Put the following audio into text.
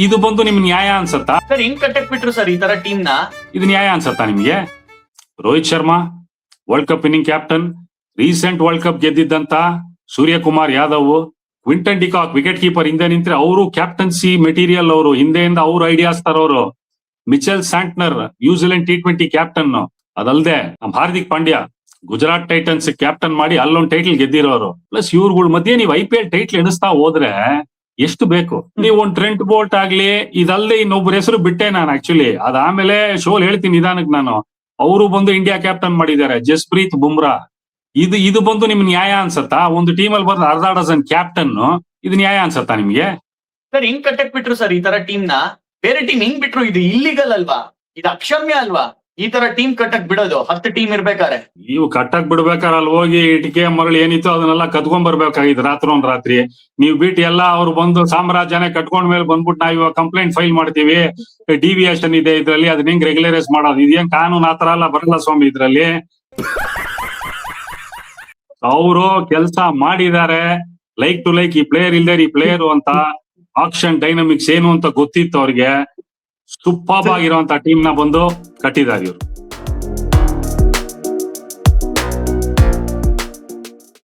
ಇದು ಬಂದು ನಿಮ್ ನ್ಯಾಯ ಅನ್ಸತ್ತಾ? ಸರ್ ಹೆಂಗ್ ಕಟ್ಟಕ್ ಬಿಟ್ರು ಸರ್ ಈ ತರ ಟೀಮ್ ನ? ಇದು ನ್ಯಾಯ ಅನ್ಸತ್ತಾ ನಿಮ್ಗೆ? Rohit Sharma world cup winning captain, recent world cup ಗೆದ್ದಿದ್ದಂತ Suryakumar Yadav, Quinton de Kock wicket keeper ಹಿಂದೆ ನಿಂತ್ರೆ ಅವರು ಕ್ಯಾಪ್ಟನ್ಸಿ ಮೆಟೀರಿಯಲ್, ಅವರು ಹಿಂದೆಯಿಂದ ಅವ್ರು ಐಡಿಯಾಸ್ ತರೋರು. Mitchell Santner New Zealand T20 captain, ಅದಲ್ದೆ ನಮ್ ಹಾರ್ದಿಕ್ ಪಾಂಡ್ಯ ಗುಜರಾತ್ ಟೈಟನ್ಸ್ ಕ್ಯಾಪ್ಟನ್ ಮಾಡಿ ಅಲ್ಲೊಂದ್ ಟೈಟಲ್ ಗೆದ್ದಿರೋರು. ಪ್ಲಸ್ ಇವ್ರಗಳ ಮಧ್ಯೆ ನೀವು IPL ಟೈಟಲ್ ಎಣಿಸ್ತಾ ಹೋದ್ರೆ ಎಷ್ಟು ಬೇಕು? ನೀವು ಒಂದ್ ಟ್ರೆಂಟ್ ಬೋಲ್ಟ್ ಆಗ್ಲಿ, ಇದಲ್ದೆ ಇನ್ನೊಬ್ರ ಹೆಸರು ಬಿಟ್ಟೆ ನಾನು ಆಕ್ಚುಲಿ ಅದಾದ್ಮೇಲೆ ಶೋಲ್ ಹೇಳ್ತೀನಿ ನಿಧಾನಕ್. ನಾನು ಅವರು ಬಂದು ಇಂಡಿಯಾ ಕ್ಯಾಪ್ಟನ್ ಮಾಡಿದ್ದಾರೆ, ಜಸ್ಪ್ರೀತ್ ಬುಮ್ರಾ. ಇದು ಬಂದು ನಿಮ್ ನ್ಯಾಯ ಅನ್ಸತ್ತಾ? ಒಂದು ಟೀಮ್ ಅಲ್ಲಿ ಬಂದ ಅರ್ಧ ಡಜನ್ ಕ್ಯಾಪ್ಟನ್, ಇದು ನ್ಯಾಯ ಅನ್ಸತ್ತಾ ನಿಮ್ಗೆ? ಸರ್ ಹೆಂಗ್ ಕಟ್ಟಕ್ ಬಿಟ್ರು ಸರ್ ಈ ತರ ಟೀಮ್ ನ? ಬೇರೆ ಟೀಮ್ ಹೆಂಗ್ ಬಿಟ್ರು? ಇದು ಇಲ್ಲಿಗಲ್ ಅಲ್ವಾ? ಇದು ಅಕ್ಷಮ್ಯ ಅಲ್ವಾ ಈ ತರ ಟೀಮ್ ಕಟ್ಟಕ್ ಬಿಡೋದು? 10 ಟೀಮ್ ಇರ್ಬೇಕಾರೆ ನೀವು ಕಟ್ಟಕ್ ಬಿಡ್ಬೇಕಾರ ಅಲ್ಲಿ ಹೋಗಿ ಇಟಿಕೆ ಮರಳು ಏನಿತ್ತು ಅದನ್ನೆಲ್ಲ ಕತ್ಕೊಂಡ್ ಬರ್ಬೇಕಾಗಿತ್ತು ರಾತ್ರಿ ರಾತ್ರಿ. ನೀವು ಬಿಟ್ಟು ಎಲ್ಲ ಅವ್ರು ಬಂದು ಸಾಮ್ರಾಜ್ಯನೇ ಕಟ್ಕೊಂಡ್ ಮೇಲೆ ಬಂದ್ಬಿಟ್ಟು ನಾವ್ ಇವಾಗ ಕಂಪ್ಲೇಂಟ್ ಫೈಲ್ ಮಾಡ್ತೀವಿ, ಡಿವಿಯೇಷನ್ ಇದೆ ಇದ್ರಲ್ಲಿ, ಅದನ್ನ ಹೆಂಗ್ ರೆಗ್ಯುಲರೈಸ್ ಮಾಡೋದು? ಇದೇನ್ ಕಾನೂನು ಆತರ ಎಲ್ಲ ಬರಲ್ಲ ಸ್ವಾಮಿ ಇದ್ರಲ್ಲಿ. ಅವರು ಕೆಲಸ ಮಾಡಿದ್ದಾರೆ ಲೈಕ್ ಟು ಲೈಕ್. ಈ ಪ್ಲೇಯರ್ ಇಲ್ದೇ ಈ ಪ್ಲೇಯರ್ ಅಂತ ಆಕ್ಷನ್ ಡೈನಮಿಕ್ಸ್ ಏನು ಅಂತ ಗೊತ್ತಿತ್ತು ಅವ್ರಿಗೆ. ಸೂಪರ್ ಆಗಿರುವಂತ ಟೀಮ್ ನ ಬಂದು ಕಟ್ಟಿದ್ದಾರೆ ಇವ್ರು.